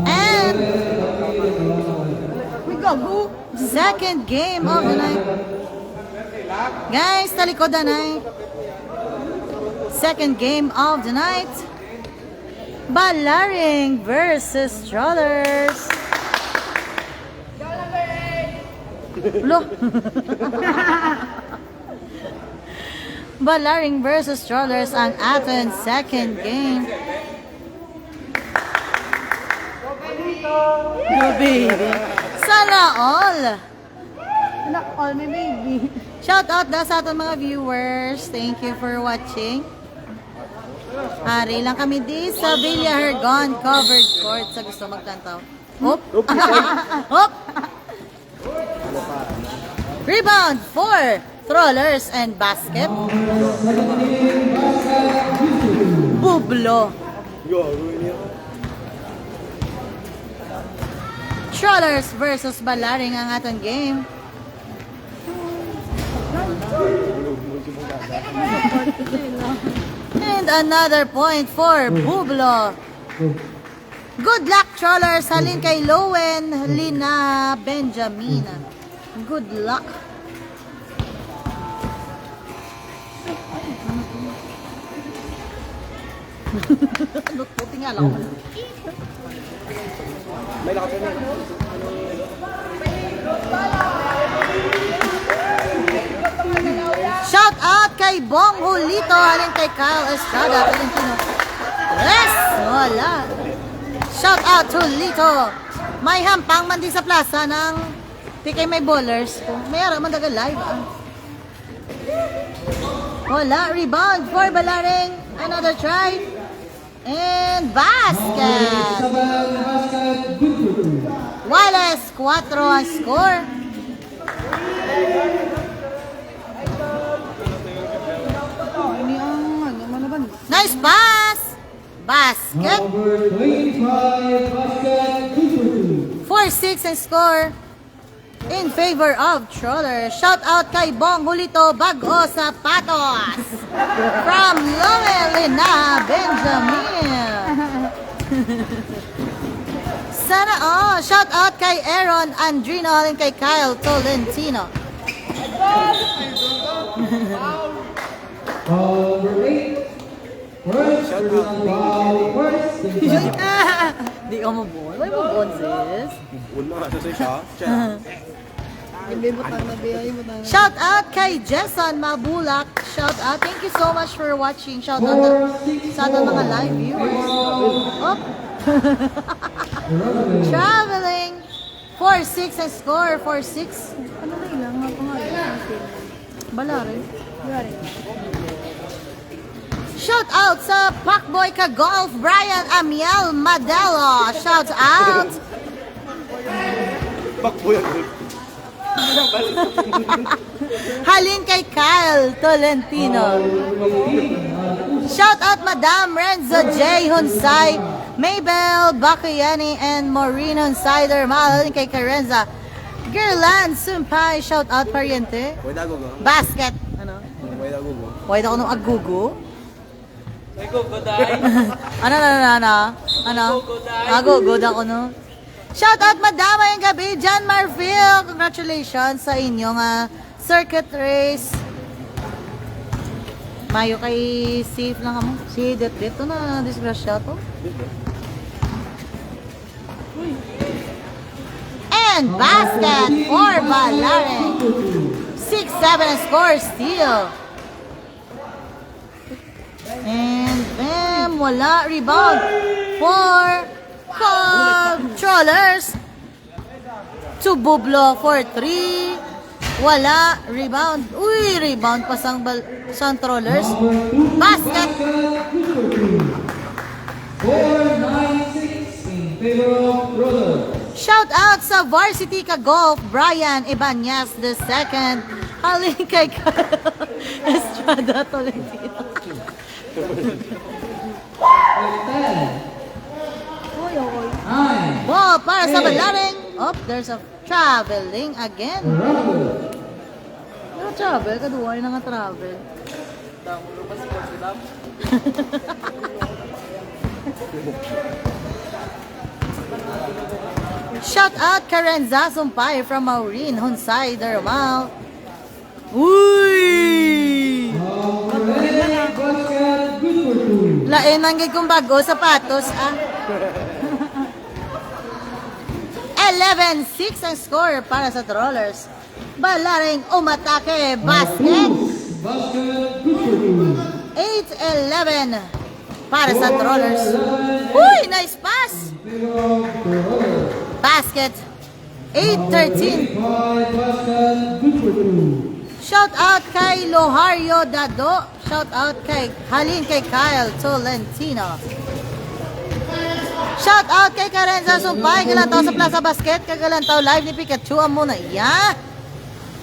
And second game of the night. Guys, talikod na night. Second game of the night. Balaring versus Strollers. Lo. Balaring versus Strollers ang ating second game. Go baby. Sana all. Sana all, my baby. Shout out daw sa ating mga viewers. Thank you for watching. Hari lang kami di sa Villa Hergon covered court sa gusto magkantaw. Hop. Hop. Rebound for Strollers and basket. Bublo. Strollers versus Balaring ang ating game. And another point for Bublo. Good luck, Strollers. Halin kay Lowen, Lina, Benjamin. Good luck. Luto, tingala ko. May lakas na. Shout out kay Bong Julito, halin kay Kyle Estrada, Valentino. Yes! Wala. Shout out to Lito. May hampang man din sa plaza ng tikay may bowlers. May ara man daga live. Wala. Rebound for Balaring. Another try. And basket. Wallace, 4 ang score. Nice pass. Basket. 4-6 ang score in favor of Strollers. Shout out kay Bong Julito, Bago Sapatos. From Lomelina, Benjamin. Sana all. Shout out kay Aaron Andrino and kay Kyle Tolentino. Di ka mabon. May mabon, sis. Una nga siya. Shout out kay Jason Mabulak. Shout out. Thank you so much for watching. Shout out sa ating mga live viewers. Up. Traveling. 4-6 ang score. 4-6. Ano na ilang nga pangalan? Balari. Balari. Shout out sa Pacboy ka Golf Brian Amiel Madelo. Shout out. Bakbo yan. Halin kay Kyle Tolentino. Shout out Madam Renzo J. Hunsay, Maybell Bakayani, and Maureen Hunsider. Mahalin kay Karenza. Girland Sumpay. Shout out Pariente. Basket. Ano? Wait ako nung agugo. Ano? Agugod ako no. Shout out madama yung gabi, John Marfil. Congratulations sa inyong circuit race. Mayo kay safe lang kamo. Si dito na disgrasya to. And basket for Balaring. 6-7 score steal. And bam, wala. Rebound for Controllers. To Bublo for 3. Wala. Rebound. Uy, rebound pa sang Controllers. Basket. 4-9-6 in favor of Brothers. Shout out sa Varsity ka Golf, Brian Ibanez II. Halin kay Estrada Tolentino. Ball para sa Balaring. Oh, there's a traveling again. Ano travel? Kaduway na nga travel. Shout out Karenza Sumpay from Maureen Hunsay Dermal. Uy! Basket, good for two. Lain ang kong bago, sapatos ah. 11-6 ang score para sa Trollers. Balaring umatake, basket. Basket, good for two. 8-11 para sa Trollers. Uy, nice pass. Basket. 8-13. Basket, good for two. Shout out kay Lohario Dado. Shout out kay Halin kay Kyle Tolentino. Shout out kay Karenza Sumpay. Galantaw sa Plaza Basket. Kagalantaw live ni Pikachu. Amo na iya.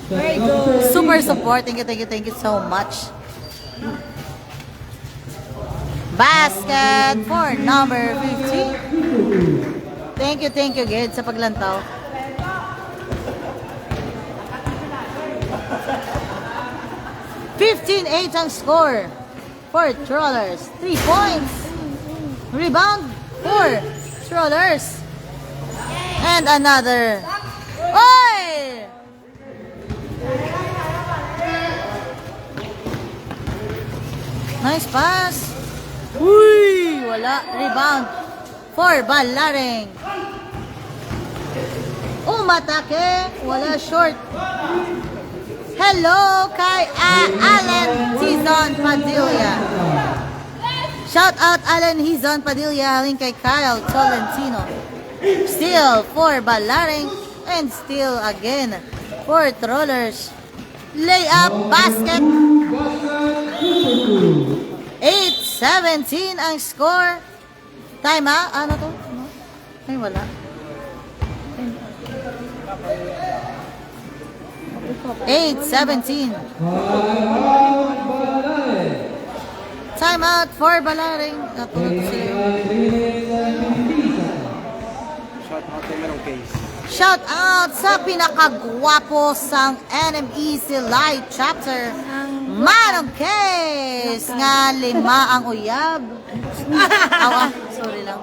Very good. Super support. Thank you so much. Basket for number 15. Thank you, Gid, sa paglantaw. 15-8 ang score for Trollers. 3 points. Rebound for Trollers. And another. Oy! Nice pass. Uy! Wala. Rebound for Balaring. Umatake. Wala short. Hello kay Alan Hizon Padilla. Shout out Alan Hizon Padilla. Halin kay Kyle Tolentino. Still for Balaring. And still again for Trollers. Layup basket. 8-17 ang score. Time ah? Ano to? No? Ay wala. Eight, 17. Time out for Balaring. Natulog sila. Shout out kay Merong Case. Shout out sa pinakagwapo sang NMEC Light Chapter. Manong Case nga 5 ang uyab. Awa, sorry lang.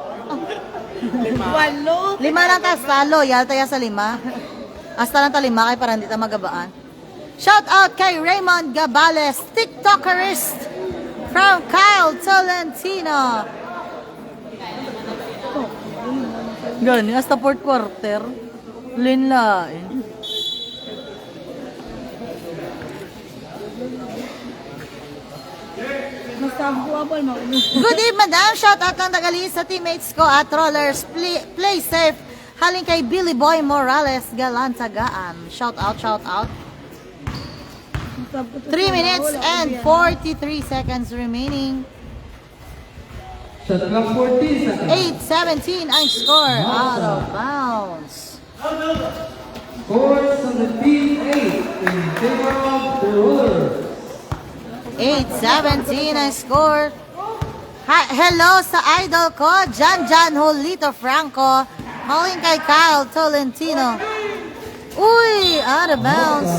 8. 5 lang tas talo. Yal tayo sa 5. Hasta lang talima kay para hindi ta magabaan. Shout out kay Raymond Gabales, TikTokerist from Kyle Tolentino. Gani, hasta 4th quarter. Linlain. Basta buwabal mo. Good evening, madam. Shout out lang tagali sa teammates ko at Trollers. Play safe. Halin kay Billy Boy Morales Galantagaan. Shout out. 3 minutes and 43 seconds remaining. Shot clock 14 seconds. 8-17 ang score. Out of bounds. Score 17-8 in favor of the Rollers. 8-17 ang score. Hello sa idol ko, Jan Julito Franco. Halin kay Kyle Tolentino. Uy, out of bounds.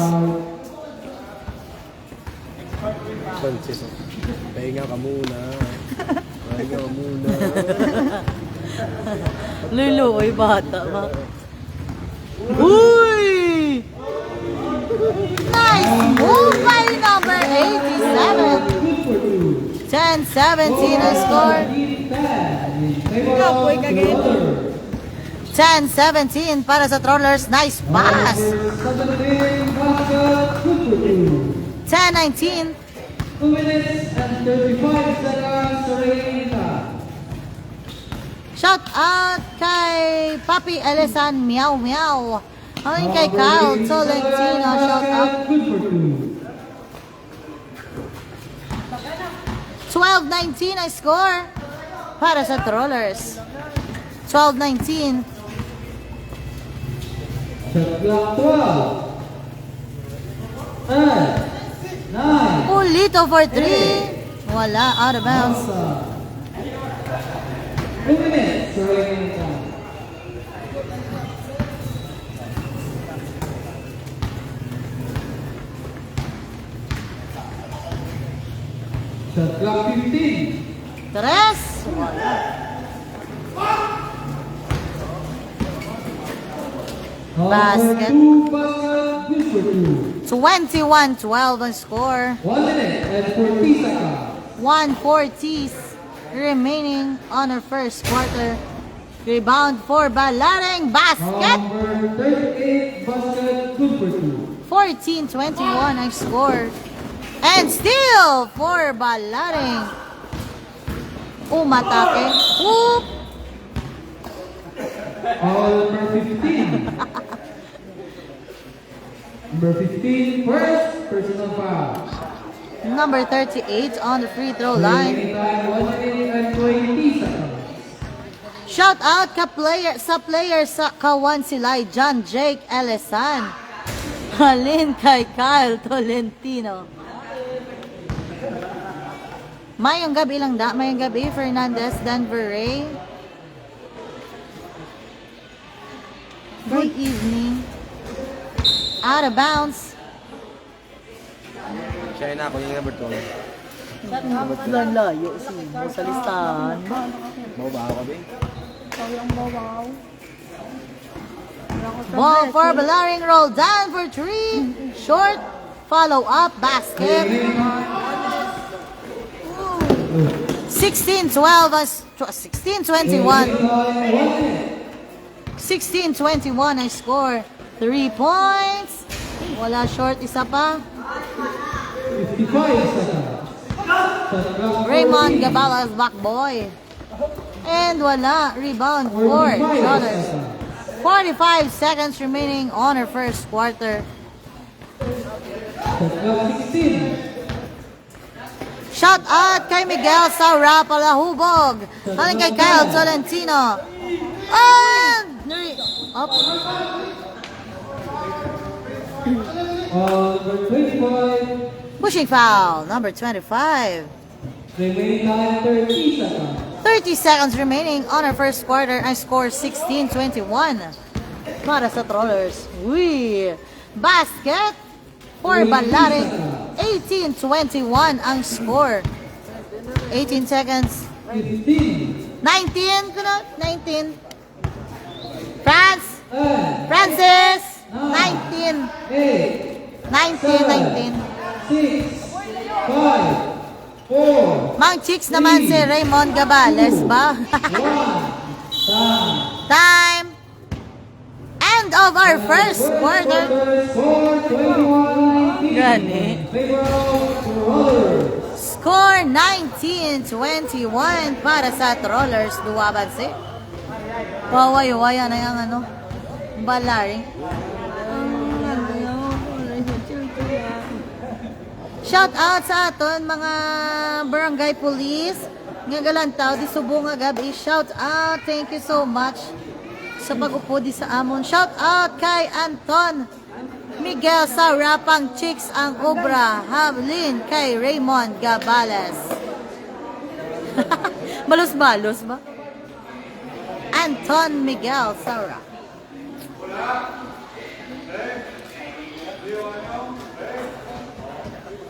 Francis, pahinga ka muna. Pahinga ka muna. Luluoy, bata ba? Uy! Nice move by number 87. 10-17 ang score. Kapoy ka ganyan. 10-17 para sa Trollers. Nice pass. 10-19. 2 minutes and 35 seconds remaining. Shout out kay Papi Elisan Meow Meow. Halin kay Kyle Tolentino. Shout out. 12-19 ang score para sa Trollers. 12-19. Shot clock 12. And 9. Ulito for 3. Wala, out of bounds. 2 minutes remaining time. Shot clock 15. Tres. Wala. Basket. 2 basket, good for 2. 21-12 ang score. 1 minute and 40 seconds. 1:40 remaining on our first quarter. Rebound for Balaring. Basket. Number 38 basket, good for 2. 14-21 ang score. And still for Balaring. Umatake. Whoop! Foul number 15. Number 15, first personal foul. Number 38 on the free throw line. Remaining time 1 minute and 20 seconds. Shout out sa player sa Kawan Silay, John Jake Elesan. Halin kay Kyle Tolentino. Mayong gabi lang da, mayong gabi Fernandez, Denver Ray. Good evening. Out of bounds. Siya na ako yung number 12. Layo sa listahan. Mau ba ako ba? Ball for Balaring, roll down for 3. Short, follow up, basket. 16-12, 16-21. 16-21 ang score. 3 points. Wala short, isa pa. 55 seconds. Raymond Gabalas, back boy. And wala, rebound for 45 Trotters. seconds. 45 seconds remaining on our first quarter. Shot clock 16. Shout out kay Miguel Saura Palahubog. Halin kay Kyle Tolentino. And up. Number 25. Pushing foul, number 25. Remaining time 30 seconds. 30 seconds remaining on our first quarter. I score 16-21 para sa Trollers. Uy! Basket for Balaring. 18-21 ang score. 18 seconds. 15. 19 kuna? 19. France! 10. Francis! 19. 8. 19. 6. 5. 4. Mang Chicks naman si Raymond Gabales ba? 1. Time! End of our first quarter. Score 21-19. Gani. Favor of Trollers. Score 19-21 para sa Trollers. Duwaban si. Waway-waya na yung ano. Balaring. Shout out sa aton mga barangay police. Nga galantaw di subong nga gabi. Shout out. Thank you so much sa pag-upo di sa amon. Shout out kay Anton Miguel sa Rapang Chicks ang obra. Havlin kay Raymond Gabales. Balos-balos ba? Anton Miguel Saura.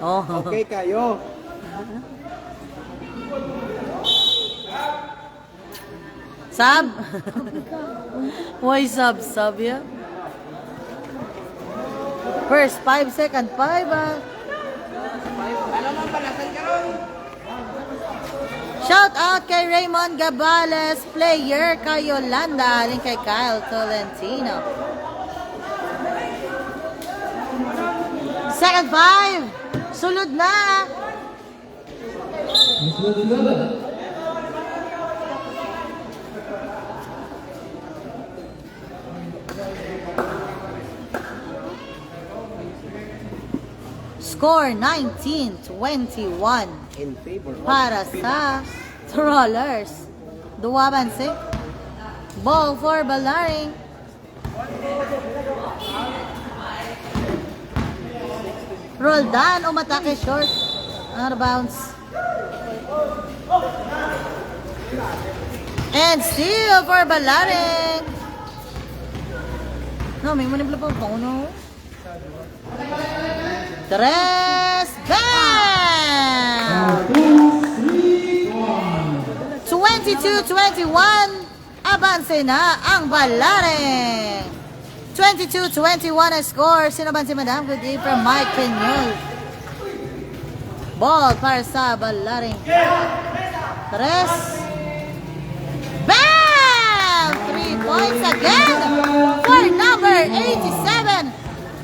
Oh. Okay kayo. Sab? Why sub ya? First 5 second 5 ah. Shout out kay Raymond Gabales, player kay Yolanda, alin kay Kyle Tolentino. Second 5. Sulod na. Score 19-21 In favor of para sa Trollers. Duwaban si. Ball for Balaring. Roll down, umatake short. Out of bounds. And still for Balaring. No, may manipula pa ako, no? Tres, bam! 22-21. Abanse na ang Balaring. 22-21 ang score. Sino ba si Madam? Good day from Mike Peñol. Ball para sa Balaring. 3. Bam! 3 points again for number 87.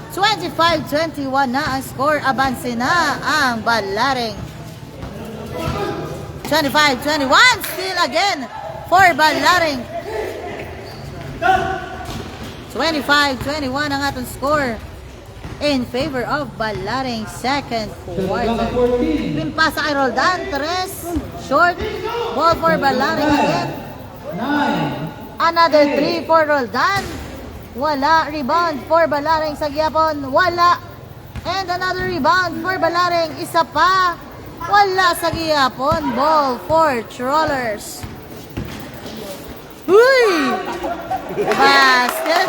25-21 na ang score. Abanse na ang Balaring. 25-21 still again for Balaring. 25-21 ang atong score in favor of Balaring second quarter. Pimpasa kay Roldan, 3, short, ball for Balaring again. 9. Another 3 for Roldan. Wala, rebound for Balaring sa Gyapon, wala. And another rebound for Balaring, isa pa. Wala sa Gyapon, ball for Trollers. Uy! Basket.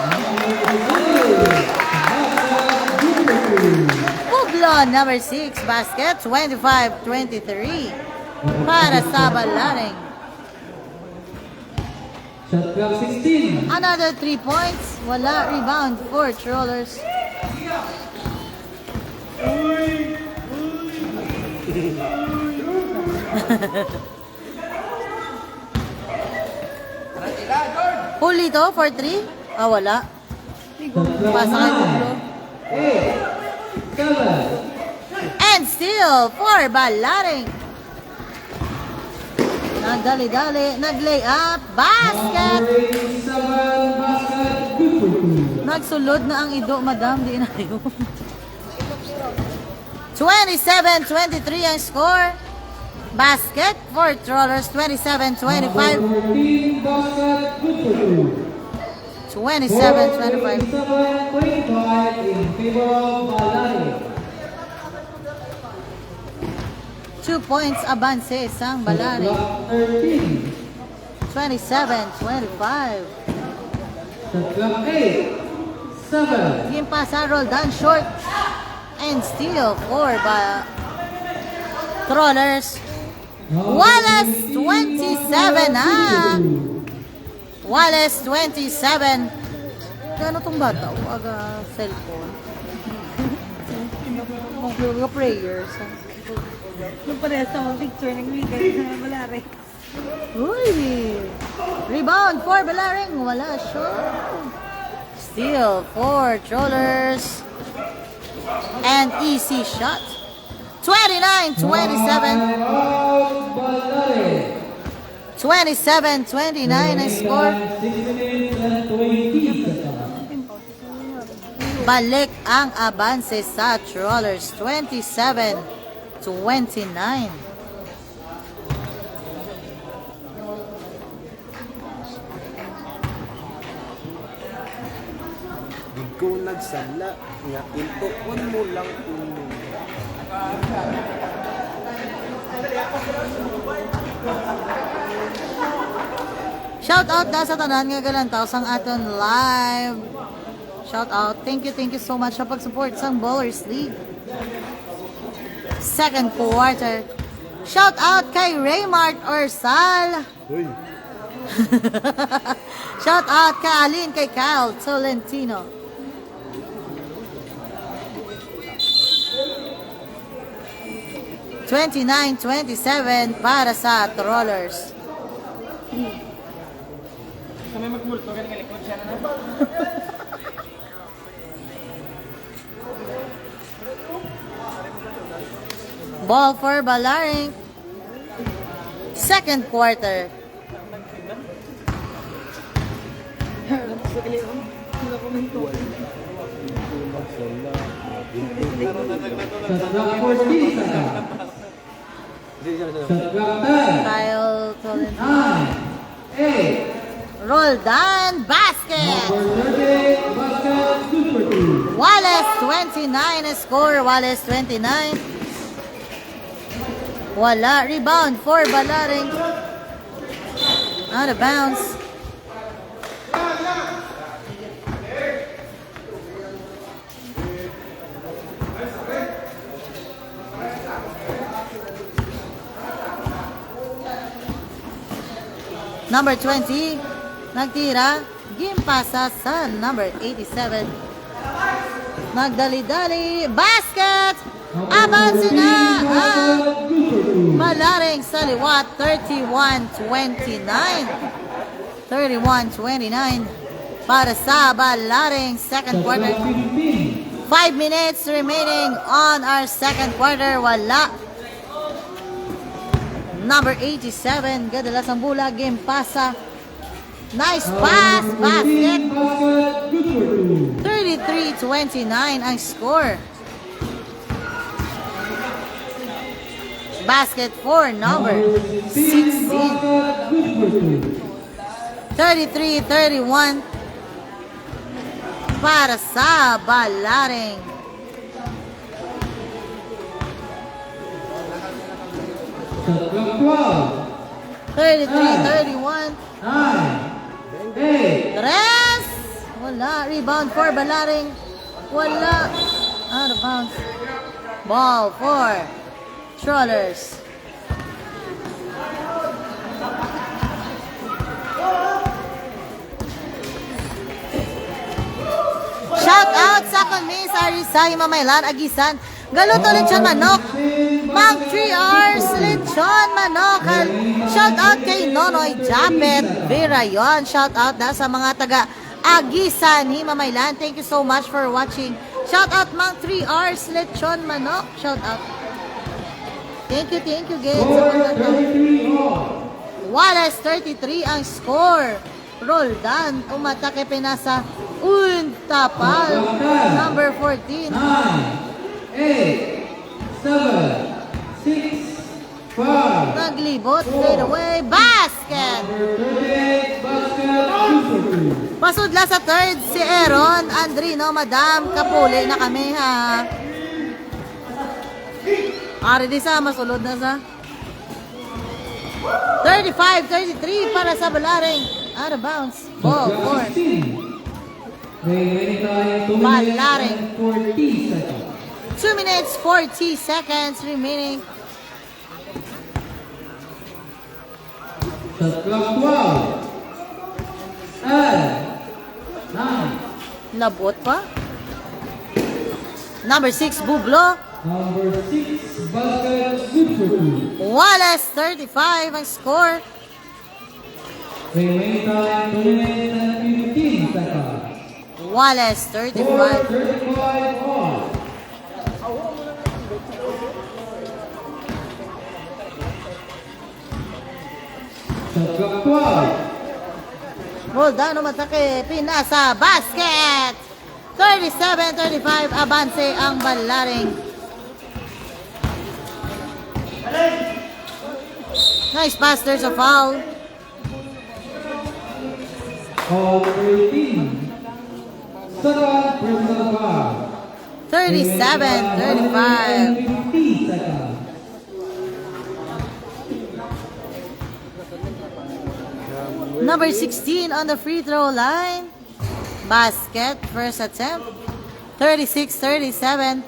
Puglon, number 6, basket, 25-23 para sa Balaring. Shot clock 16. Another 3 points, wala, rebound for Trollers. Huli to for 3? Ah, wala. Shot clock Pasa kay Puglo. 9. 8. 7. And still for Balaring. Nagdali-dali, nag-lay up, basket! Balaring 7. Basket. Good for 2. Nagsulod na ang ido, madam, di na yun. 27-23 ang score. Basket for Trollers, 27-25. 14. Basket. Good for 2. 27-25. 27-25 in favor of Balaring. 2 points abanse isang Balaring. Shot clock 13. 27-25. Shot clock 8. 7. Game pass sa Roldan, short. And steal for Trollers. Wallace, 27 na. Wallace, 27. Gano tong bata? Huwag cellphone. Mga prayers. Nung parehas sa mga picture, nagbigay sa Balaring. Uy! Rebound for Balaring. Wala, sure. Steal for Trollers. And easy shot. 29-27. 27-29 ang score. 16-20. Balik ang abanse sa Trollers. 27-29. Di ko nagsala. Nga, intukon mo lang ulo. Shout out na sa tanan nga galantaw sang aton live. Shout out. Thank you so much sa pag-support sang Ballers League. Second quarter. Shout out kay Raymart Orsal. Uy. Shout out kay Alin, kay Kyle Tolentino. $29-27 para sa Trollers. Ball for Balaring. Second quarter. Shot clock 14 seconds. Shot clock 10. Kyle Tolentino. 9. 8. Roldan basket. Number 30. Basket. Good for 2. Wallace 29 na score. Wallace 29. Wala. Rebound for Balaring. Out of bounds. Number 20, nagtira, game pasa sa number 87. Nagdali-dali, basket! Abansin na ang Malaring sa liwat, 31-29. 31-29 para sa Balaring second quarter. 5 minutes remaining on our second quarter. Wala. Number 87, Gadalas ang bula, game pasa. Nice pass, basket. 33-29 ang score. Basket for number 16. 33-31 para sa Balaring. Shot clock 12. 33-31. 9. 8. Tres! Wala. Rebound for Balaring. Wala. Out of bounds. Ball for Trollers. Shout out sa Conmis, Arisay, Mamaylan, Agisan, Galuto Lechon Manok, Mang 3 Hours, Lechon Manok. Shout out kay Nonoy Japet, Virayon. Shout out na sa mga taga Agisan, Mamaylan. Thank you so much for watching. Shout out Mang 3 Hours, Lechon Manok. Shout out. Thank you, Gates. Score 33 all. Wallace 33 ang score. Roldan, umatake pinasa Untapal, number 14. 9. 8. 7. 6. 5. Naglibot, fade away, basket! Number 38, basket. Pasudla sa third, si Aaron Andrino, Madam, kapuli na kami ha. Ari di sa, masulod na sa. 35-33 para sa Balaring. Out of bounds. Ball for Remaining time 2 Balaring. minutes and 40 seconds. 2 minutes, 40 seconds remaining. Shot clock 12. And 9. Labot pa. Number 6, Buglo. Number 6, basket, good for 2. Wallace, 35 ang score. Remaining time 2 minutes and 15 seconds. Wallace, Score 35. 35 all. Shot clock 12. Roldan, umatake. Pinasa, basket. 37-35, abanse ang Balaring. Nice pass, there's a foul. All 13. Second personal foul. 37-35. 50 seconds. Number 16 on the free throw line. Basket, first attempt. 36-37.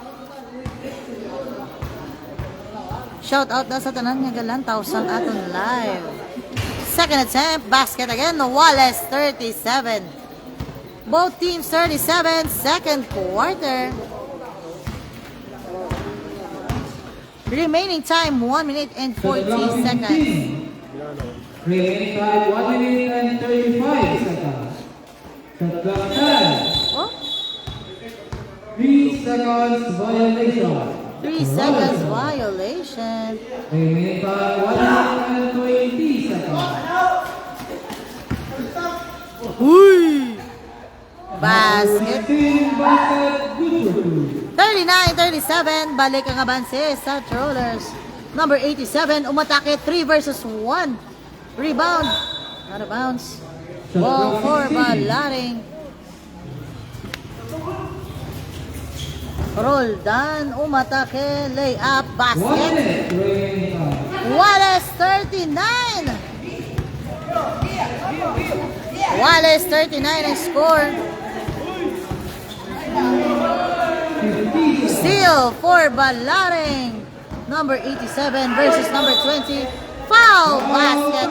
Shout out na sa tanan nga galantaw sang aton live. Second attempt, basket again. Wallace, 37. Both teams 37, second quarter. Remaining time 1 minute and 40 seconds. Remaining time 1 minute and 35 seconds. Shot clock 10. Oh, 3 seconds violation. 3 seconds violation. Remaining time 1 minute and 20 seconds. Uy! Basket. 16 basket, good for 2. 39-37, balik ang abanse sa Trollers. Number 87, umatake 3 versus 1. Rebound. Out of bounds. Ball for Balaring. Roldan, umatake, layup, 1 basket. minute remaining time. Wallace 39. Wallace 39 ang score. 50 seconds. Steal for Balaring. Number 87 versus number 20. Foul basket.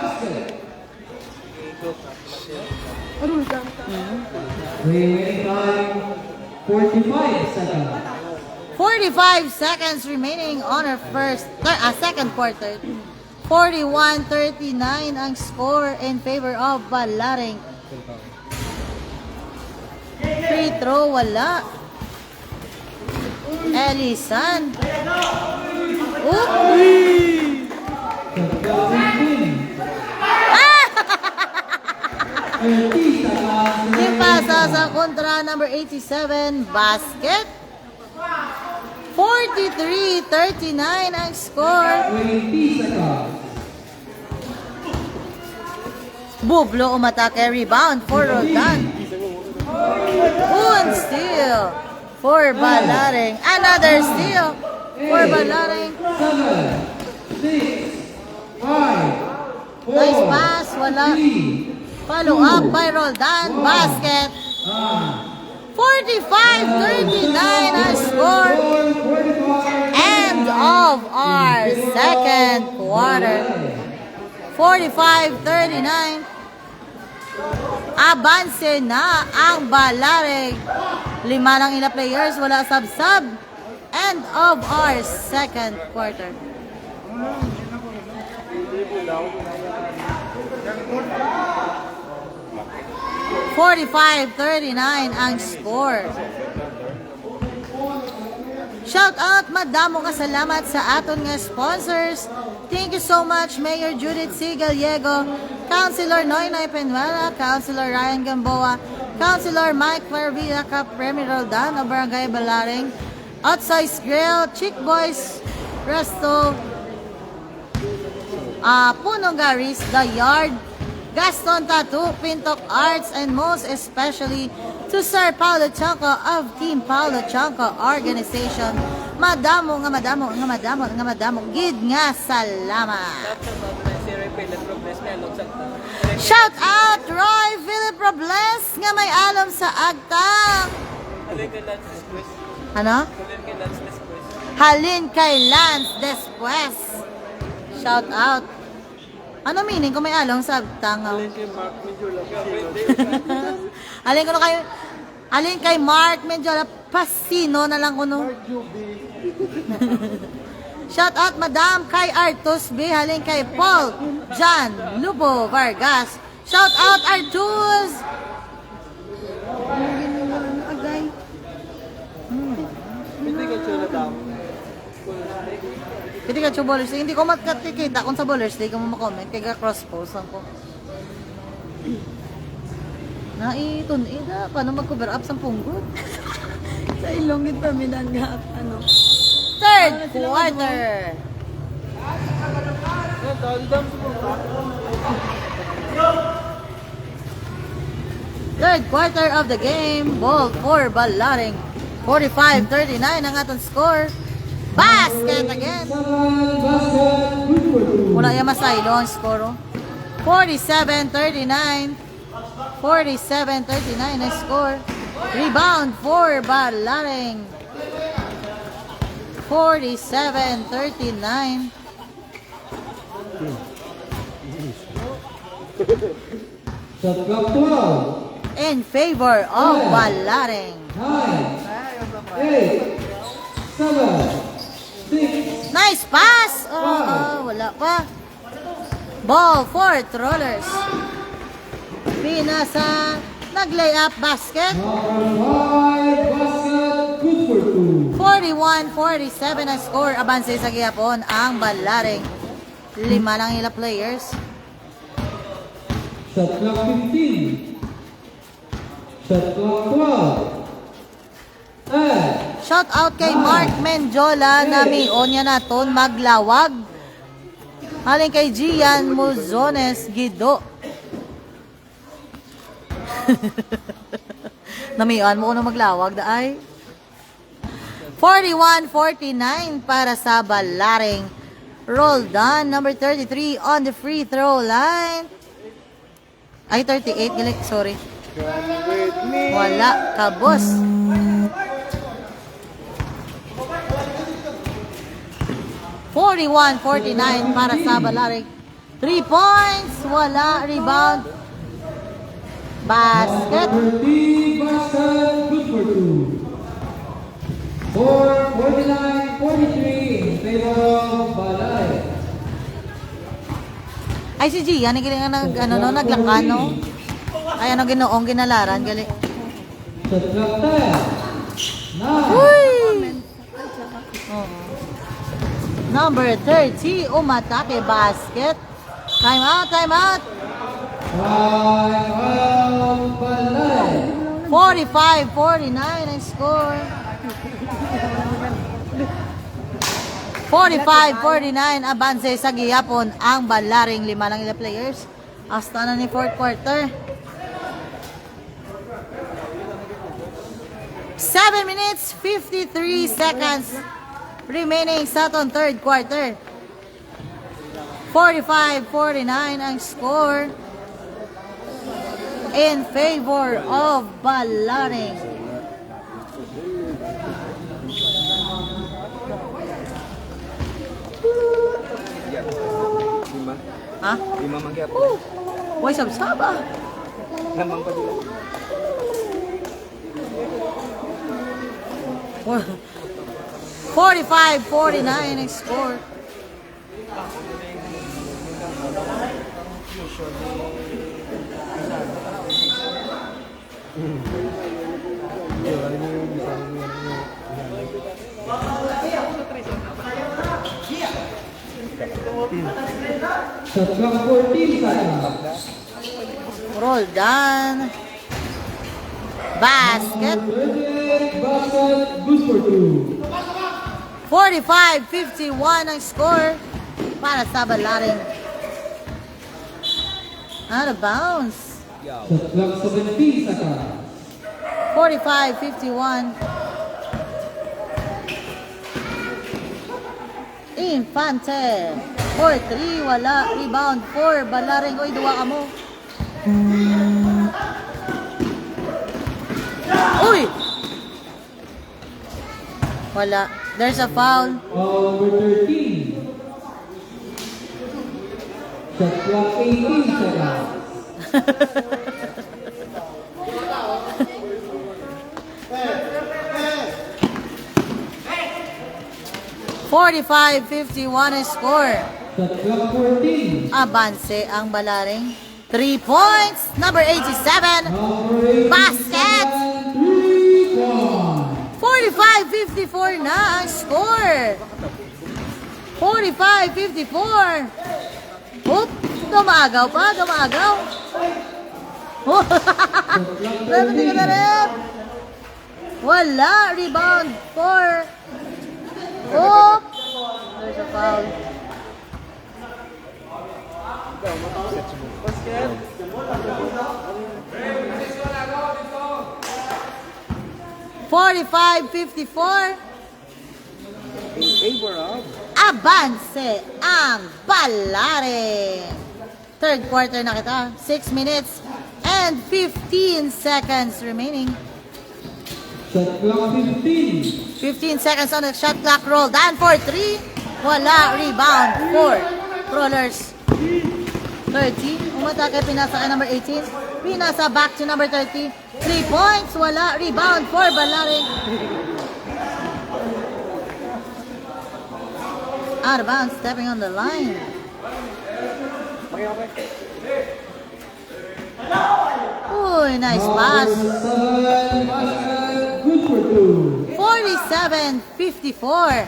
Remaining time 45 seconds. 45 seconds remaining on our second quarter. 41-39 ang score in favor of Balaring. Free throw, wala. Elisan. Uy! Shot clock 15. 30 seconds. Ipasa sa kontra number 87, basket. 43-39 ang score. 20 seconds. Bublo umatake, rebound for Roldan. Un steal for Balaring. Another steal for Balaring. 7, 6, 5, 4, Nice pass, wala. 3, Follow up by Roldan, basket. 45-39 ang score. 45. End of our second quarter. 45-39. Abanse na ang Balaring. 5 lang ila players, wala sub-sub. End of our second quarter. $45-39 ang score. Shout out, madamo ka salamat sa aton nga sponsors. Thank you so much, Mayor Judith C. Gallego, Councilor Noynoy Penuela, Councilor Ryan Gamboa, Councilor Mike Clarvilla, Premier Roldan of Barangay Balaring, Outsize Grill, Chick Boys, Resto, Punong Garis, The Yard, Gaston Tattoo, Pintok Arts, and most especially to Sir Paulo Chanco of Team Paulo Chanco Organization. Madamo, gid nga salamat. Shout out Roy Philip Robles nga may alam sa agtang. Ano? Halin kay Lance Despues. Shout out. Ano meaning kung may along sa agtang? Alin kay Mark Menjola, pasino na lang kuno. Shout out Madam kay Artus B, halin kay Paul John Lupo Vargas. Shout out Artus. Agay. Hindi ka sa bowlers league. Hindi ko matikita kung sa bowlers league mo makomment. Kaya cross-post ako. Naitun-ida. Paano mag-cover up sa punggod? Sa ilongit kami na nga, ano. Third quarter. Third quarter of the game. Ball for Balaring. 45-39 ang atong score. Basket again. Wala yung masaylo ang score. 47-39. 47-39 ang score. Rebound for Balaring. 47-39. Shot clock 12. In favor of Balaring. 9, 8, 7, 6, Nice pass! Wala pa. Ball for Trollers. Pinasa. Nag-layup basket. number 5, basket, good for 2. 41-47 ang score. Abanse sa gihapon ang Balaring. 5 lang ila players. Shot clock 15. Shot clock 12. And Shout out kay Mark Menjola na mion niya naton maglawag. Halin kay Gian Muzones Gido. Namian mo kuno maglawag daay. 41-49 para sa Balaring. Roldan, number 33 on the free throw line. Ay, 38, gilik, sorry. Wala, kabos. $41-49 para sa Balaring. 3 points, wala, rebound. Basket. Number 13, basket, good for 2. For 49-43 in favor of Balay. Ay, si Gian, naglangka, no? Ay, ginoong, ginalaran, gali. Shot clock 10. 9. Uy! Oo. Number 30, umatake, basket. Time out, time out. Time out, Balay. 45-49 ang score. 45-49, abanse sa gihapon ang Balaring. 5 lang ila players. Hasta na ni fourth quarter. 7 minutes, 53 seconds remaining sa itong third quarter. 45-49 ang score in favor of Balaring. Lima. Ha? Lima magyap. Uy, sabsaba. Lamang pa dito. 45-49 ang score. Shot clock 14 seconds. Roll down. Basket. 38, basket, good for 2. 45-51 ang score para sa Balaring. Out of bounds. Shot clock 17 seconds. 45-51. Infante. 4-3. Wala. Rebound 4. Balaring. Uy, duwa ka mo. Uy! Wala. There's a foul. Number 13. Shot clock 18 seconds. 45-51 ang score. Shot clock 14. Abanse ang Balaring. 3 points. Number 87. Number 87. Basket. 3 points. 45-54 na ang score. 45-54. Oop, gumagaw pa, gumagaw. Shot clock Rep, hindi ka na 13. rep. Wala, rebound for. Oop. There's a foul. $45-54. In favor of Abanse ang Balaring. Third quarter na kita. 6 minutes and 15 seconds remaining. Shot clock 15. 15 seconds on the shot clock. Roll down for 3. Wala. Rebound for Rollers. 30. Umatake. Pinasa kay number 18. Pinasa back to number 30. 3 points. Wala. Rebound for Balaring. Out of bounds. Stepping on the line. Uy, nice pass. Number 7, basket, good for 2. 47-54.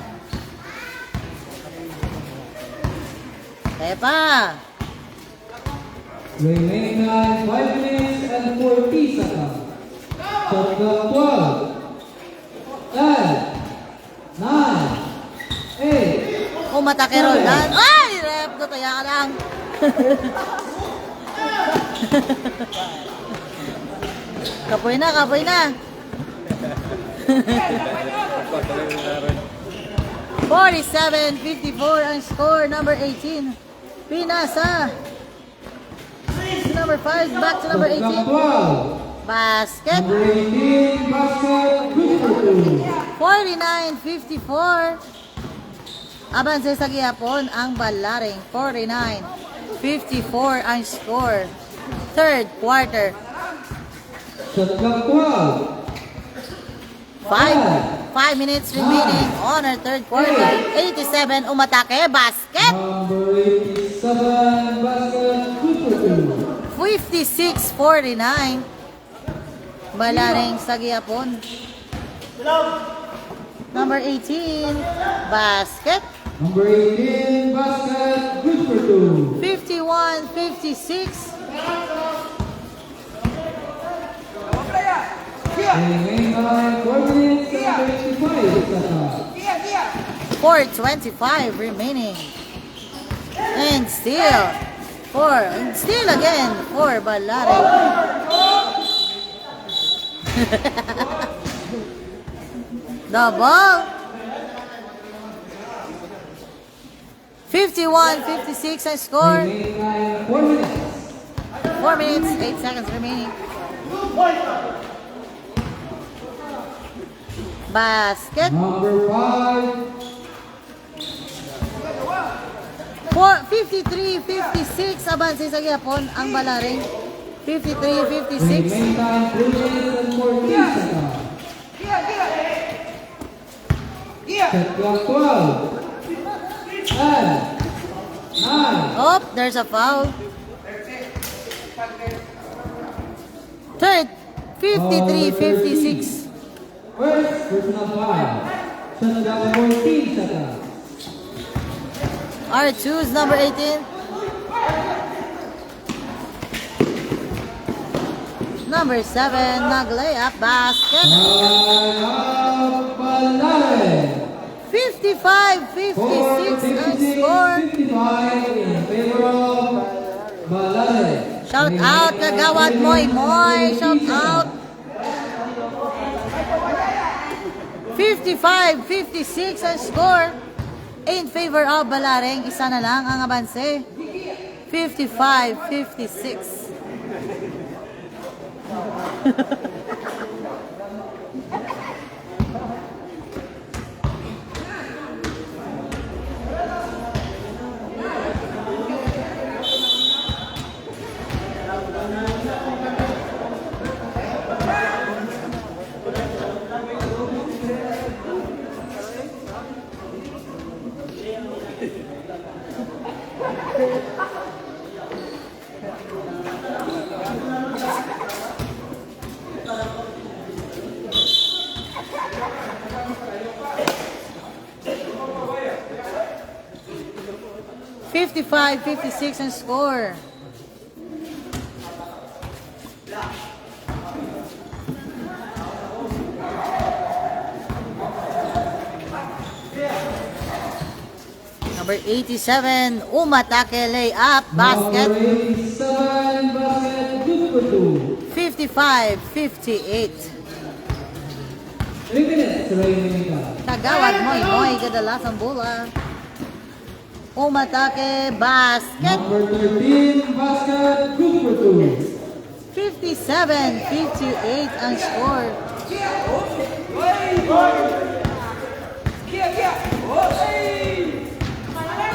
Epa. Remaining time 5 minutes and 40 seconds. Shot clock 12. 10. 9. 8. Umatake roll down. Ay! Rep ko, kaya ka lang. Kapoy na, kapoy na. 47-54 ang score. Number 18. Pinasa. To number 5. Back to number Shot clock 18. 12. Basket. Number 18, basket, good for 2. 49-54. Abanse sa gihapon ang Balaring. 49-54 ang score. Third quarter. Shot clock 12. 5 minutes remaining on our third quarter. 87, umatake, basket. Number 87, basket, good for two. 56-49. Balaring sa gihapon. Number 18, basket. Number 18, basket, good for two. 51-56. Remaining time, 4 minutes and 55 seconds. 4:25 remaining. And still again for Balaring. Double. 51-56 ang score. Remaining time, 4 minutes. 4 minutes, 8 seconds remaining. Basket. Number 5, 53-56 abanse sa gihapon ang Balaring. 53-56. remaining time, 3 minutes and 14 seconds. Shot clock 12. 10, 9, Oh, there's a foul. Third, 53-56. first, personal foul. Shot clock 14 seconds. R2's number 18. Number 7, nag-layup basket. Balare. 55-56 ang score. 55 in favor of Balare. Shout out kagawad Moy Moy. Shout out. 55-56 ang score. In favor of Balaring. Isa na lang ang abanse. 55-56. Fifty-five, 56 ang score. Number 87, umatake layup basket. Number 87, basket, good for two. 55-58. 3 minutes remaining time. Kagawad Moy Moy kadalasang bola. Umatake basket. Number 13, basket, good for two. 57-58 ang score.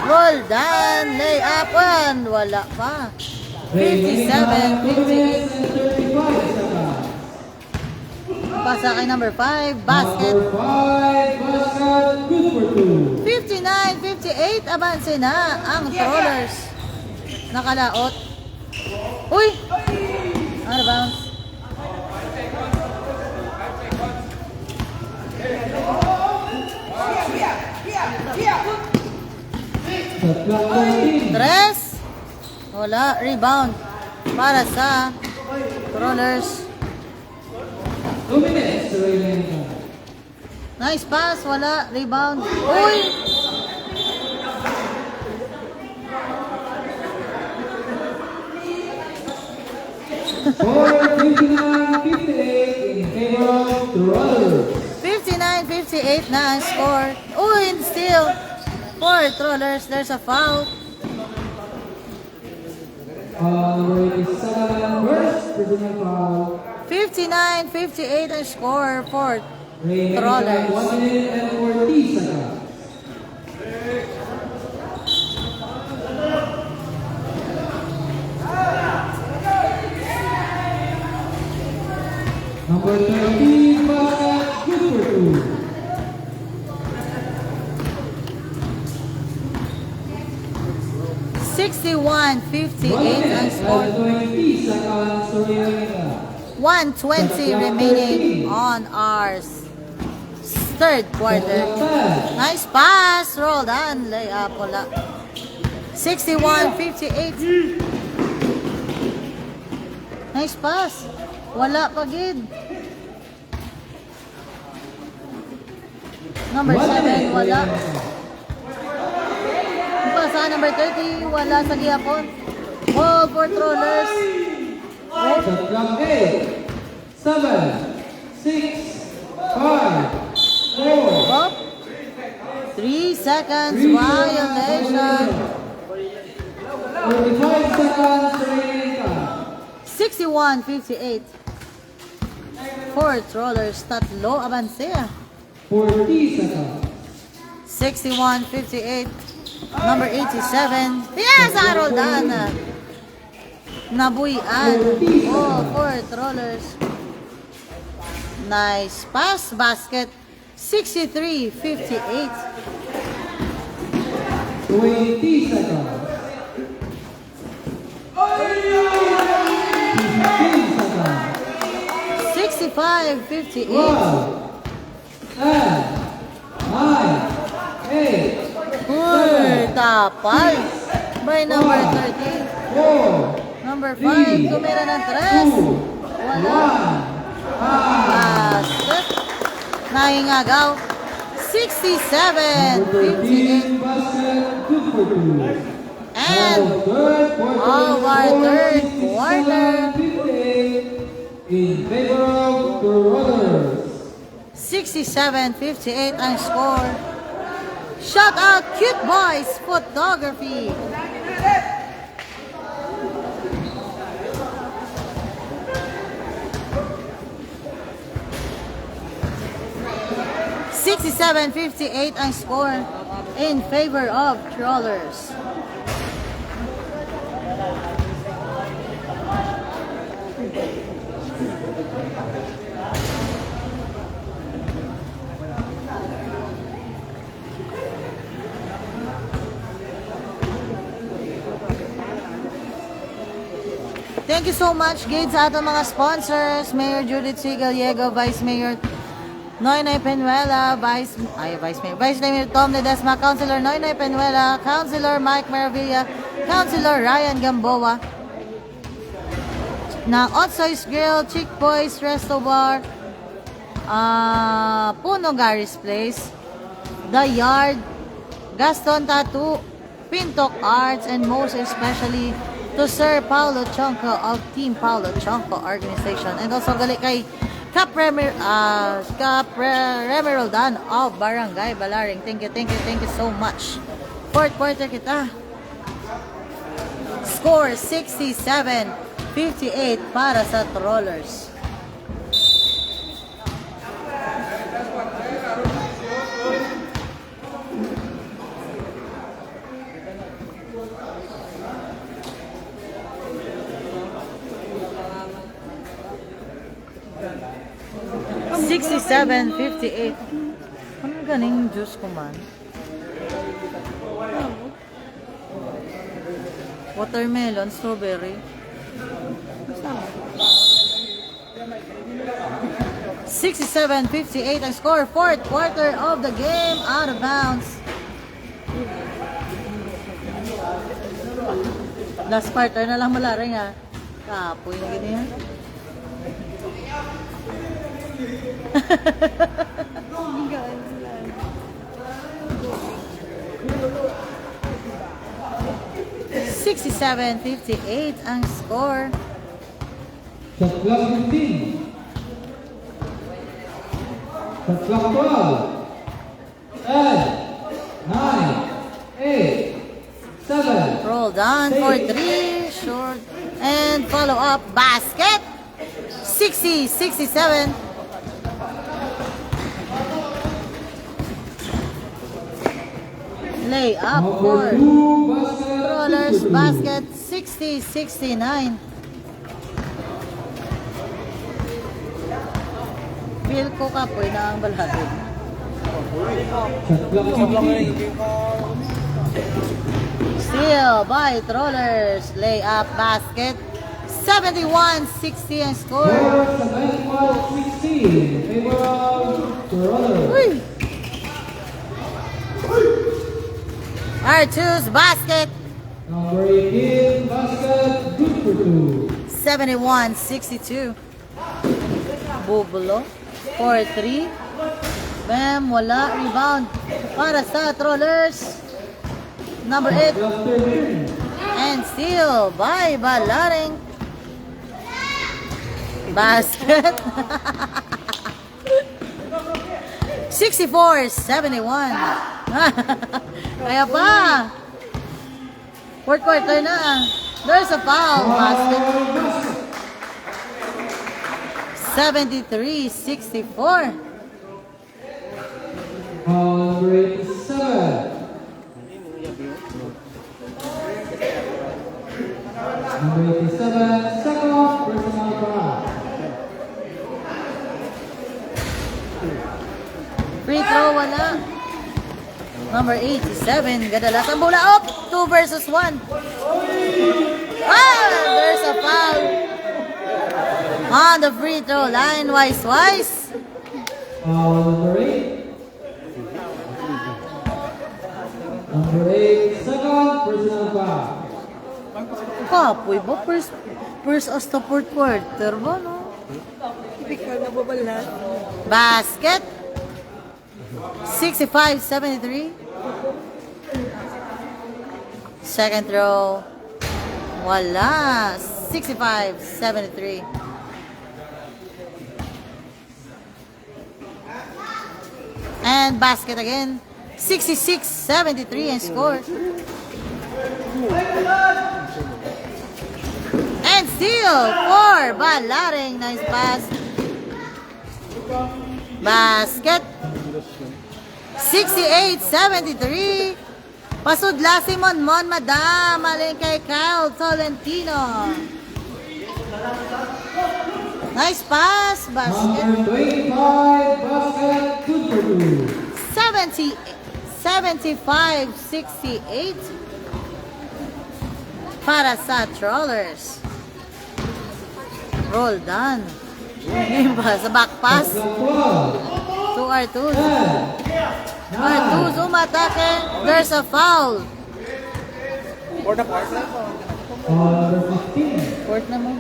Roll down, layup one. Wala pa. Remaining time, 2 minutes 57-58. and 35 seconds. Pasa kay number 5, basket. Number 5, basket, good for two. 59-58, abanse na ang Trollers. Nakalaot. Uy! Out of bounds. Shot clock 13. Tres. Wala. Rebound. Para sa Trollers. 2 minutes remaining time. Nice pass. Wala. Rebound. Uy! Score 59-58 in favor of the Rollers. 59-58 na ang score. Uy! And still. For Trollers, there's a foul. Number 87, first personal foul. 59-58 ang score for Remaining time, Trollers. 1 minute and 40 seconds. Number 13, basket, good for 2. 61-58 ang score. 20 seconds remaining. 1:20 remaining on our third quarter. Nice pass, roll on, layup, wala. 61-58. Nice pass. Wala pa gid. Number 7, wala. Pasa number 30, wala sa gihapon. Ball for Trollers. Shot clock 8, 7, 6, 5, 4. Up. 3 seconds violation. 45 seconds remaining. 61-58. For Trollers, tatlo abanse. 40 seconds. 61-58. Number 87. Yes, Roldan. Nabuyan. Oh, for Trollers. Nice pass. Basket. 63-58. 20 seconds. 15 seconds. 65-58. 12, 10, 9, 8, Uy, tapal. By number 13. 4, Number 5, tumira ng 3. 2, Wala. 1. Basket. Nahingagaw. 67-58. 13 basket, good for 2. And our third quarter. 58 in favor of the Rollers. 67-58 ang score. Shout out Cute Boys Photography. $67-58 ang score in favor of Trollers. Thank you so much, Gade, sa ating mga sponsors. Mayor Judith C. Gallego, Vice Mayor Noynoy Penuela, Vice Mayor Tom Ledesma, Councilor Noynoy Penuela, Councilor Mike Maravilla, Councilor Ryan Gamboa, na Otsoy's Grill, Chick Boys Resto Bar, Puno Gary's Place, The Yard, Gaston Tattoo, Pintok Arts, and most especially to Sir Paulo Chonco of Team Paulo Chonco Organization. And also gali kay Cap Remeroldan of Barangay Balaring. Thank you so much. Fourth quarter kita. Score 67-58 para sa Trollers. $67.58. Ano ganing juice ko man? Watermelon, strawberry. 67-58 ang score. Fourth quarter of the game. Out of bounds. Last quarter na lang malaring ha. Kapoy na ganyan. $67.58 ang score. Shot clock 15. Shot clock 12. 10, 9, 8, 7. Roll down for 3. Short. And follow up basket. 60-67. Lay up for Trollers basket. 60-69. Feel ko kapoy na ang balhatid. Shot clock 15. Steal by Trollers. Layup basket. 71-60 ang score. Scores sa 95-16. Favor of Toronto. Uy! R2's basket. Number 18, basket, good for two. 71-62. Bubulo. 4-3. Bam, wala. Rebound para sa Trollers. Number 8. Cluster win. And steal by Balaring. Basket. 64-71. Kaya pa. Fourth quarter na. There's a foul. Basket. 73-64. Number 87. Number 87, second personal foul. Free throw, wala. Number 87, Gadalas ang bola. Up, 2 versus 1. Ah, there's a foul. On the free throw line, Wise. Foul number 8. Number 8, second personal foul. Kapoy ba? First as the fourth quarter ba, no? Ikaw na babalat. Basket. 65-73. Second throw. Wala. 65-73. And basket again. 66-73 and score. And steal for Balaring. Nice pass. Basket. 68-73. Pasudla si Monmon, madam. Maling kay Kyle Tolentino. Nice pass. Basket. Number 25, basket, good for two. 75-68 para sa Trollers. Roll done. Game pa sa back pass Shot clock 12. to R2. 10, 9, R2's umatake. There's a foul. For the quarter. number 15. Court na mo.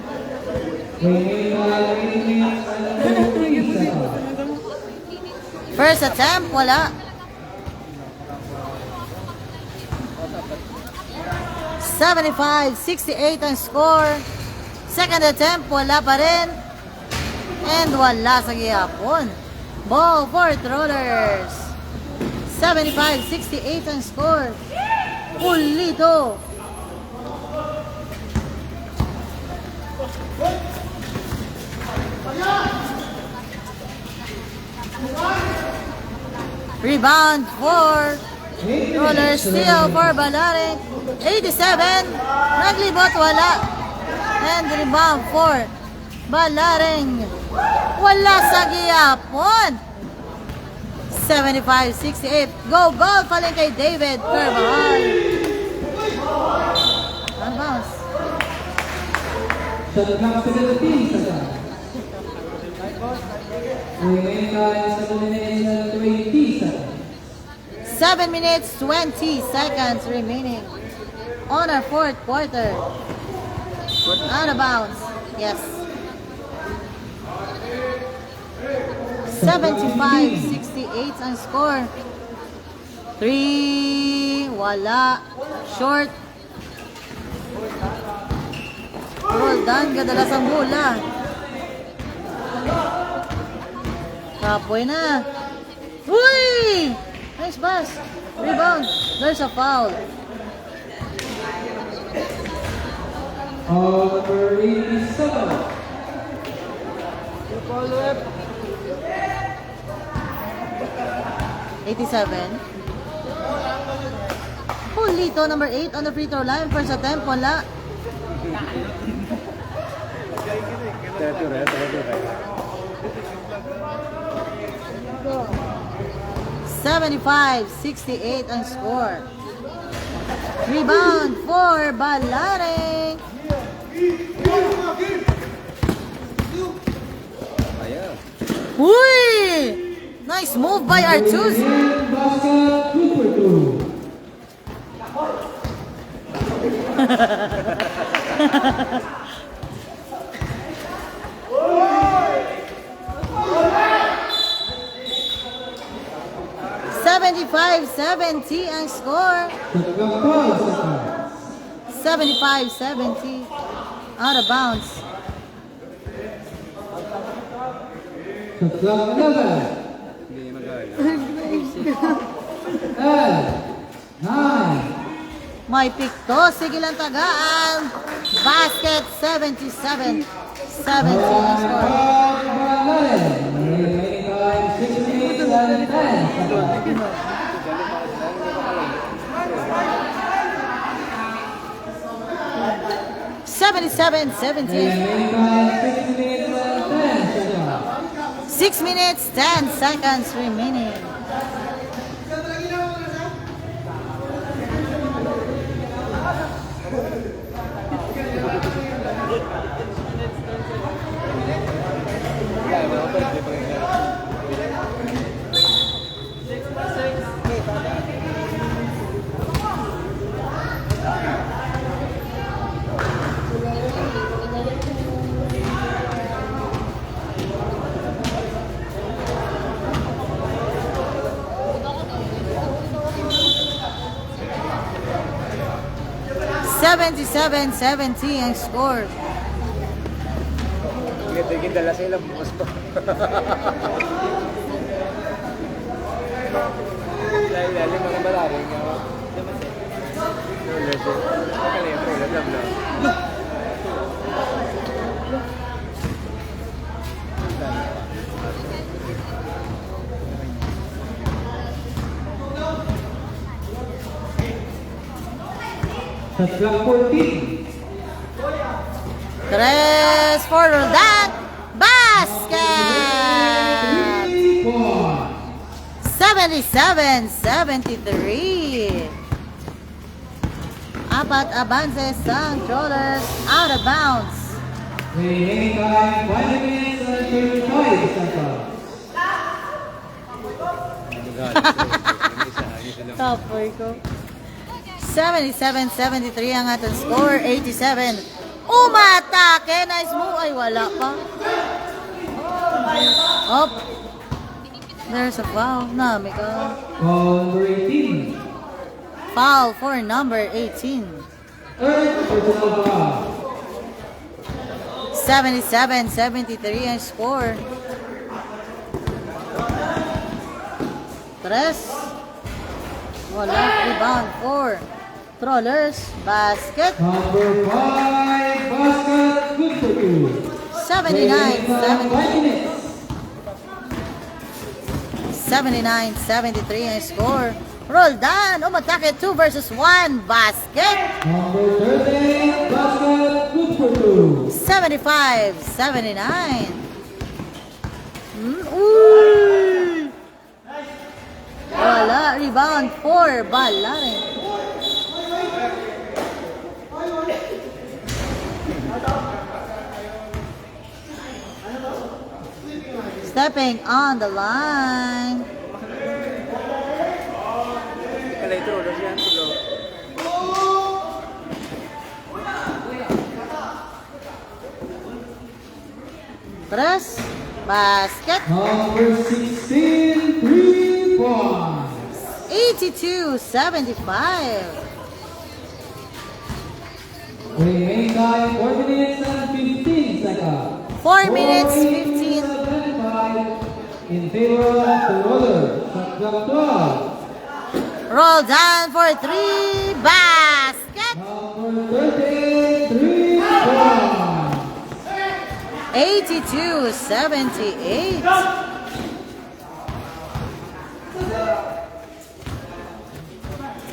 Remaining 8 minutes and 23 seconds. First attempt, wala. 75-68 ang score. Second attempt, wala pa rin. And wala sa gihapon. Ball for Trollers. 75-68 ang score. Pulito. Rebound for Trollers. Steal for Balaring. 87. Naglibot, wala. And rebound for Balaring. Wala sa gihapon. 75-68. Go, goal. Paling kay David Carvajal. On bounce. Shot clock 17 seconds. Remaining 7 minutes and 20 seconds. 7 minutes, 20 seconds remaining on our fourth quarter. Out of bounds. Yes. 75-68 ang score. 3. Wala. Short. Roll done. Gadalas ang bola. Kapoy na. Uy! Nice pass. Rebound. There's a foul. Number 87. Follow up. 87. Pulito, number 8 on the free throw line. First attempt, wala. Tira-tira. 75-68 ang score. Rebound for Balaring. Ayan. Uy! Nice move by Artus. And basket, good for two. $75-70 ang score. Shot clock 12 seconds. 75-70. Out of bounds. Shot clock 11. Hindi niya magaya. 10, 9, May pikto. Sige lang tagaan. Basket 77-70 ang score. Balaring. Remaining time 6 minutes and 10 seconds. Seventy-seven, 17. Remaining time 6 minutes and 10 seconds. 6 minutes, 10 seconds remaining. Seventy-seven, 70 ang score. Tigil dala sa ilang bukas pa. Dahil lalim mga balaring. Shot clock 14. Tres for that basket. 3 points. 77-73. Apat avances ang Trollers out of bounds. Remaining time 5 minutes and 35 seconds. Tapoy ko. 77-73 ang ating score. 87. Umatake! Nice move. Ay, wala pa. Up. There's a foul. Nami ka. Number 18. Foul for number 18. Third personal foul. 77-73 ang score. Tres. Wala. Rebound for Trollers. Basket. Number 5, basket, good for two. 79-73 ang score. Roldan, umatake 2 versus 1. Basket. Number 13, basket, good for two. 75-79. Uy! Wala. Rebound for Balaring. Stepping on the line. Kalay ito, ulo siya. Ulo. Tres. Basket. Number 16, 3 points. 82-75. Remaining time 4 minutes and 15 seconds. 4 minutes, 15. 75 in favor of the roller. Shot clock 12. Roll down for 3. Basket. Number 13, 3 points. 82-78. Shot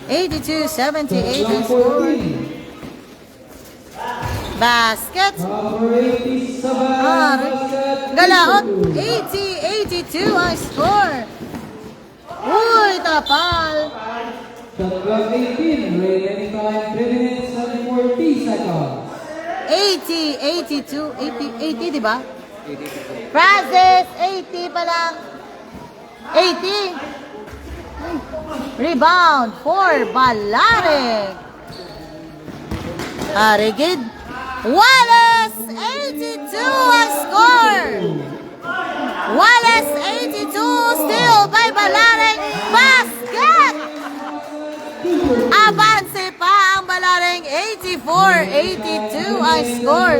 82-78 ang clock score. 14. Basket. Number 87, Ah, basket, Galaot. good for two. 80-82 ang score. Uy, tapal. Shot clock 18. Remaining time 3 minutes and 40 seconds. 80, 82, 80, 80, di ba? Francis, 80 pa lang. 80. Rebound for Balaring. Arigid. Wallace, 82 ang score. Wallace, 82, still by Balaring. Basket! Avanse pa ang Balaring, 84-82 ang score.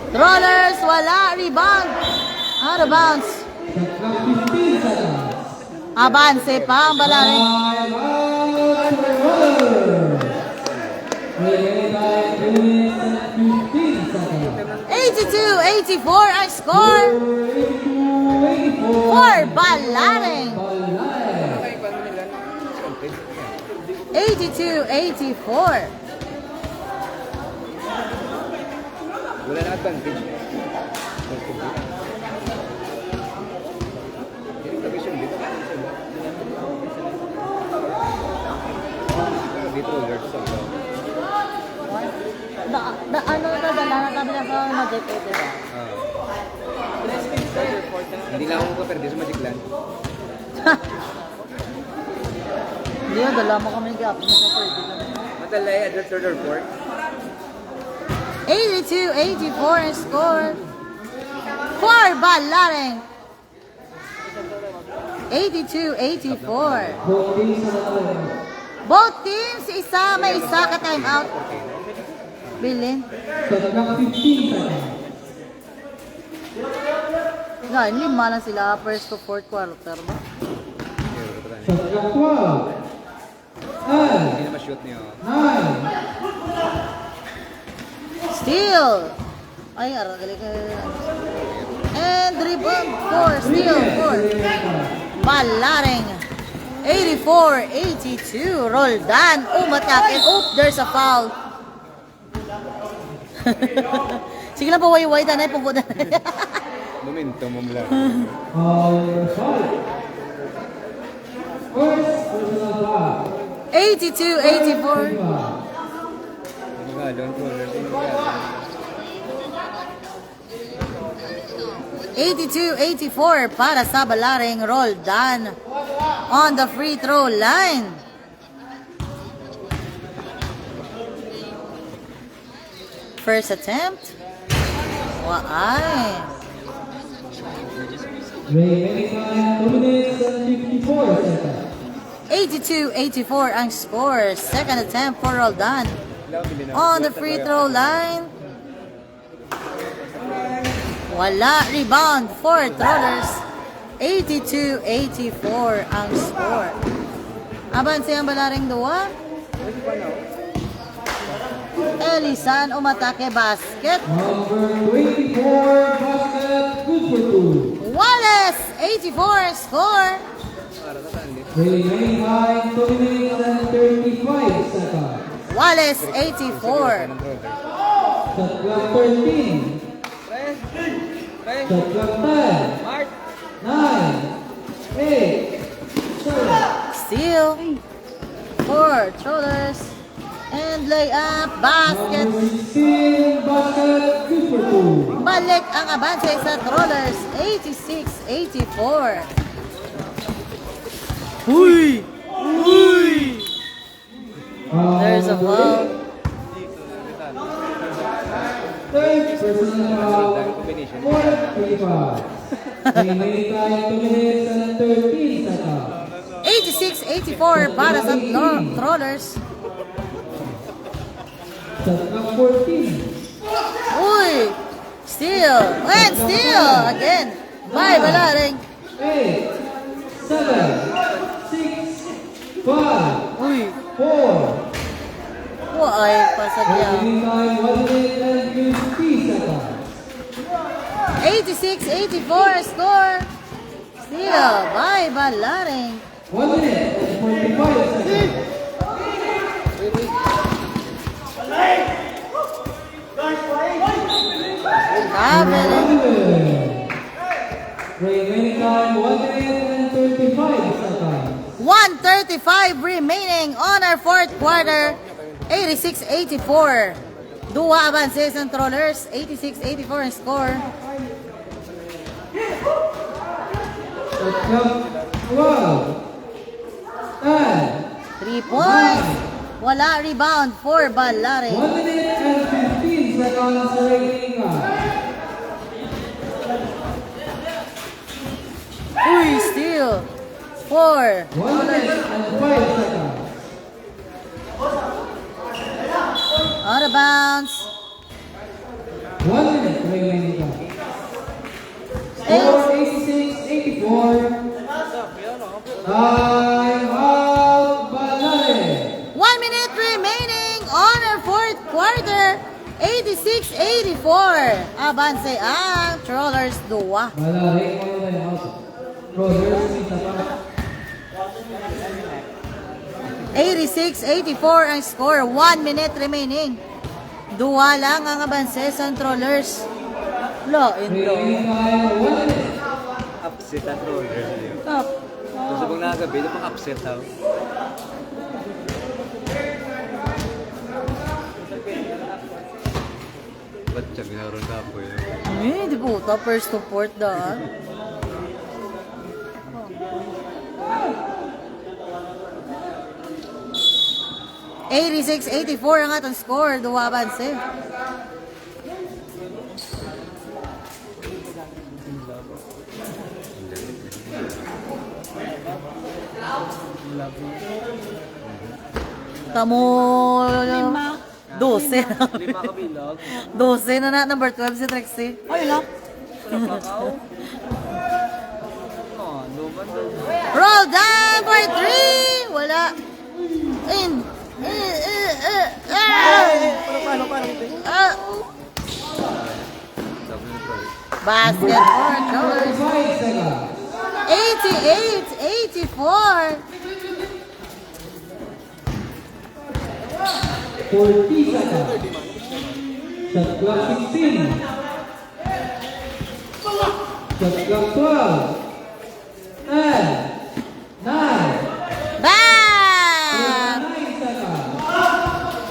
Trollers, wala. Rebound. Out of bounds. Shot clock 15 seconds. Avanse pa ang Balaring. Time out for Rollers. Remaining time 3 minutes and 15 seconds. 82-84 ang score 82-84. for Balaring. Balaring. 82-84. Wala na advantage. Dito, alert sa Ano na dala na tabi na sa Magic 8, diba? Hindi lang ako pero di sa Magic Land. Hindi na, dala mo kami gap. Matalay, adult third or fourth. 82-84 ang score for Balaring. 82-84. Both teams are on. Both teams, may isa ka time out. Bilin. Shot clock 15 seconds. Ngayon, lima lang sila first to fourth quarter ba? Shot clock 12. And Hindi na ma-shoot niyo. 9. Steal! Ay, aragali ka. And rebound for steal for Balaring. 84-82. Roldan. Umatake. Oh, there's a foul. Sige lang po, way-way. Tanay, pungkudan. Momentum mo lang. All foul. First personal foul. 82-84. Mga long rollers. 82-84 para sa Balaring. Roldan on the free throw line. First attempt. Waay. Remaining time 2 minutes and 54 seconds. 82-84 ang score. Second attempt for Roldan. On the free throw line. Wala. Rebound for Trollers. 82-84 ang score. Abanse ang Balaring duwa. Elisan umatake basket. Number 24 basket, good for 2. Wallace, 84 score. Remaining time 2 minutes and 35 seconds. Wallace, 84. Shot clock 13. Shot clock 10. 9. 8. 7. Steal for Trollers. And layup basket. Number 16 basket, good for 2. Balik ang abanse sa Trollers. 86-84. Huy! Huy! There's a foul. Third personal foul for 35. Remaining time 2 minutes and 13 seconds. 86-84 para sa Trollers. Shot clock 14. Uy! Steal! And steal! Again! By Balaring. 8, 7, 6, 5, Uy! 4. Ay, pasadya. Remaining time 1 minute and 50 seconds. 86-84 score. Steal by Balaring. 1 minute and 45 seconds. Traveling. Remaining time 1 minute and 35 seconds. 1:35 remaining on our fourth quarter. 86-84. Dua avances and trollers. 86-84 ang score. Shot clock 12. 10. 3 points. Wala rebound for Balare. 1 minute and 15 seconds remaining. Uy, steal. 4. 1 minute and 5 seconds. Out of bounds. 1 minute remaining. Score 86-84. Time out, Balare. 1 minute remaining on our fourth quarter. 86-84. Avance ang Trollers Dua. Balare, ano na yung out? Brothers, isa pa. 86-84 ang score. 1 minute remaining. Dua lang ang avances ang Trollers. Lo, intro. Remaining time 1 minute. Upset at roller. Top. Gusto kong nagabi, ito pang upset daw. Ba't siya ginaroon ka po yun? Eh, di puta. First to fourth daan. Oh. 86-84 ang atong score. Dua avances. Tamo 12 Lima kabilag. 12 na number 12 si Trixie. Ay, lang. Napakaw. Oh, luman daw. Roll down for 3. Wala. In. Paano? Ah. Sabi ng troll. Basket for Trollers. 5 seconds. 88-84. 40 seconds. Shot clock 16. Shot clock 12. 10. 9. Bam! 9 seconds.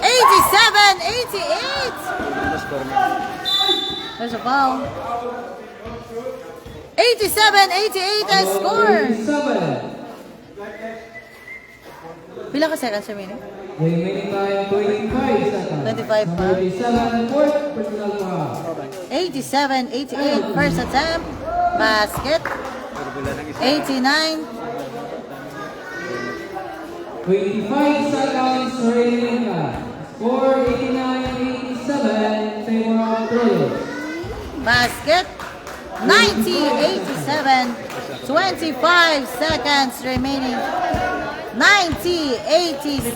87-88. Mas corner. There's a foul. 87-88 ang score. 37. Pila ka seconds remaining? Remaining time 25 seconds. 25 pa. 37 fourth personal foul. 87-88 first attempt. Basket. Pero wala nang isa. 89. 25 seconds remaining. Score 89-87 favor of Trollers. Basket. 90-87. 25 seconds remaining. 90-87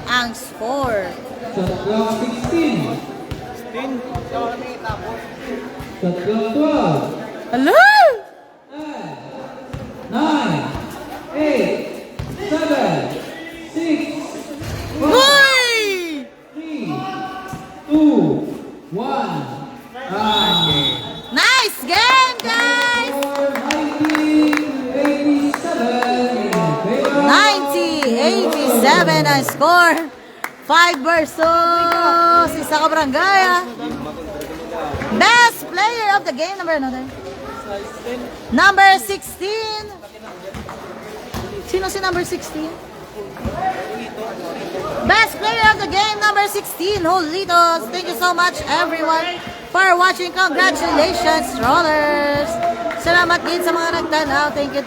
ang score. Shot clock 16. Shot clock 12. Hello? 9, 8, 7, 6, 5, Uy! 3, 2, 1. Nice game, guys! 90-87 ang score. 5 versus isa ka barangay. Best player of the game, number 16. Sino si number 16? Best player of the game, number 16, Jolitos. Thank you so much, everyone, for watching. Congratulations, Trollers. Salamat din sa mga nagtanaw. Thank you.